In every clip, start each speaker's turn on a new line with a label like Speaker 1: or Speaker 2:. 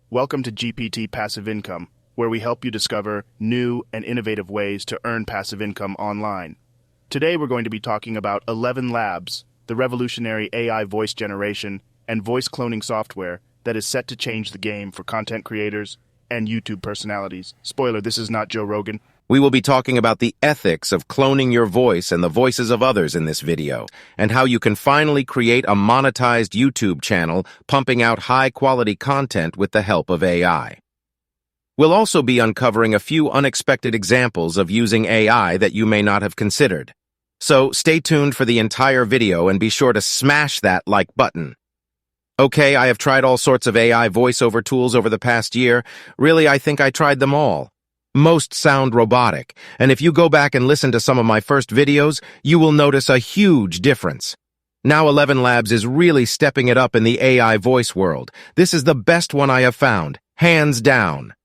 Speaker 1: Welcome to GPT Passive Income, where we help you discover new and innovative ways to earn passive income online. Today we're going to be talking about 11 Labs, the revolutionary AI voice generation and voice cloning software that is set to change the game for content creators and YouTube personalities. Spoiler, this is not Joe Rogan.
Speaker 2: We will be talking about the ethics of cloning your voice and the voices of others in this video, and how you can finally create a monetized YouTube channel pumping out high-quality content with the help of AI. We'll also be uncovering a few unexpected examples of using AI that you may not have considered. So stay tuned for the entire video and be sure to smash that like button. Okay, I have tried all sorts of AI voiceover tools over the past year. Really, I think I tried them all. Most sound robotic, and if you go back and listen to some of my first videos, you will notice a huge difference. Now 11 Labs is really stepping it up in the AI voice world. This is the best one I have found, hands down.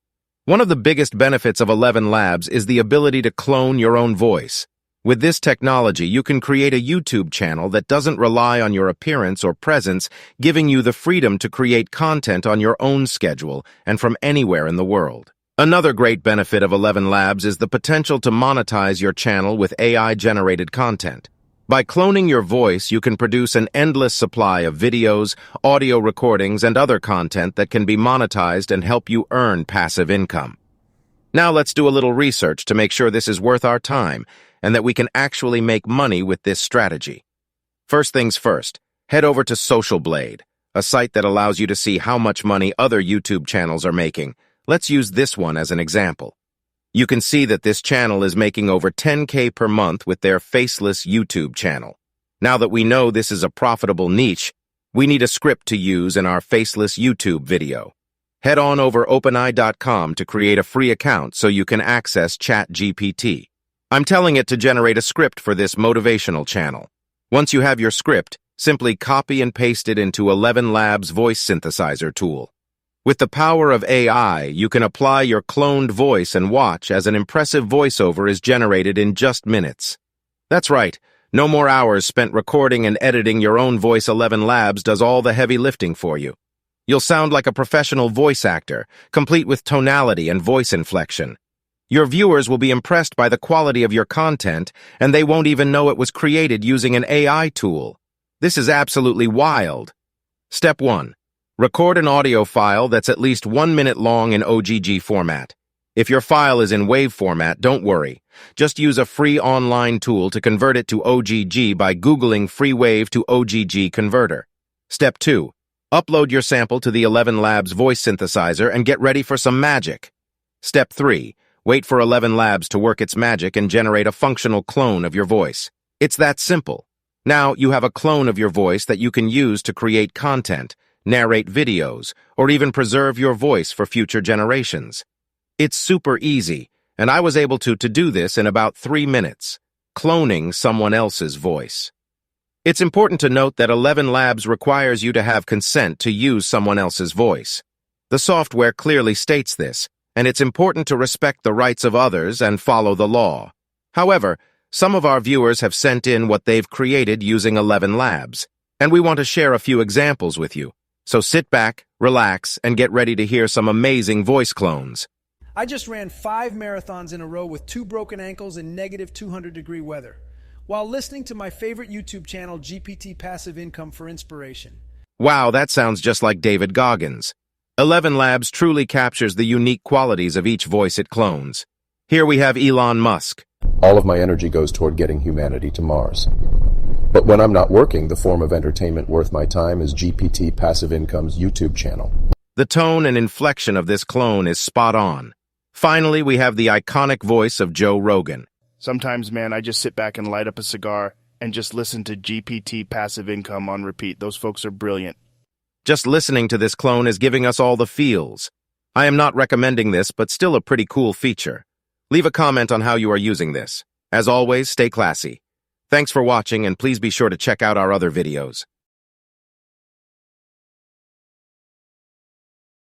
Speaker 2: One of the biggest benefits of 11 Labs is the ability to clone your own voice. With this technology, you can create a YouTube channel that doesn't rely on your appearance or presence, giving you the freedom to create content on your own schedule and from anywhere in the world. Another great benefit of 11 Labs is the potential to monetize your channel with AI-generated content. By cloning your voice, you can produce an endless supply of videos, audio recordings, and other content that can be monetized and help you earn passive income. Now let's do a little research to make sure this is worth our time and that we can actually make money with this strategy. First things first, head over to Social Blade, a site that allows you to see how much money other YouTube channels are making. Let's use this one as an example. You can see that this channel is making over 10K per month with their faceless YouTube channel. Now that we know this is a profitable niche, we need a script to use in our faceless YouTube video. Head on over openai.com to create a free account so you can access ChatGPT. I'm telling it to generate a script for this motivational channel. Once you have your script, simply copy and paste it into 11 Labs voice synthesizer tool. With the power of AI, you can apply your cloned voice and watch as an impressive voiceover is generated in just minutes. That's right, no more hours spent recording and editing your own voice. 11 Labs does all the heavy lifting for you. You'll sound like a professional voice actor, complete with tonality and voice inflection. Your viewers will be impressed by the quality of your content, and they won't even know it was created using an AI tool. This is absolutely wild. Step 1. Record an audio file that's at least 1 minute long in OGG format. If your file is in WAV format, don't worry. Just use a free online tool to convert it to OGG by Googling free WAV to OGG converter. Step 2. Upload your sample to the 11 Labs voice synthesizer and get ready for some magic. Step 3. Wait for 11 Labs to work its magic and generate a functional clone of your voice. It's that simple. Now you have a clone of your voice that you can use to create content, narrate videos, or even preserve your voice for future generations. It's super easy, and I was able to do this in about 3 minutes, cloning someone else's voice. It's important to note that 11 Labs requires you to have consent to use someone else's voice. The software clearly states this, and it's important to respect the rights of others and follow the law. However, some of our viewers have sent in what they've created using 11 Labs, and we want to share a few examples with you. So sit back, relax, and get ready to hear some amazing voice clones.
Speaker 3: I just ran 5 marathons in a row with 2 broken ankles in negative 200-degree weather, while listening to my favorite YouTube channel, GPT Passive Income, for inspiration.
Speaker 2: Wow, that sounds just like David Goggins. 11 Labs truly captures the unique qualities of each voice it clones. Here we have Elon Musk.
Speaker 4: All of my energy goes toward getting humanity to Mars. But when I'm not working, the form of entertainment worth my time is GPT Passive Income's YouTube channel.
Speaker 2: The tone and inflection of this clone is spot on. Finally, we have the iconic voice of Joe Rogan.
Speaker 1: Sometimes, man, I just sit back and light up a cigar and just listen to GPT Passive Income on repeat. Those folks are brilliant.
Speaker 2: Just listening to this clone is giving us all the feels. I am not recommending this, but still a pretty cool feature. Leave a comment on how you are using this. As always, stay classy. Thanks for watching, and please be sure to check out our other videos.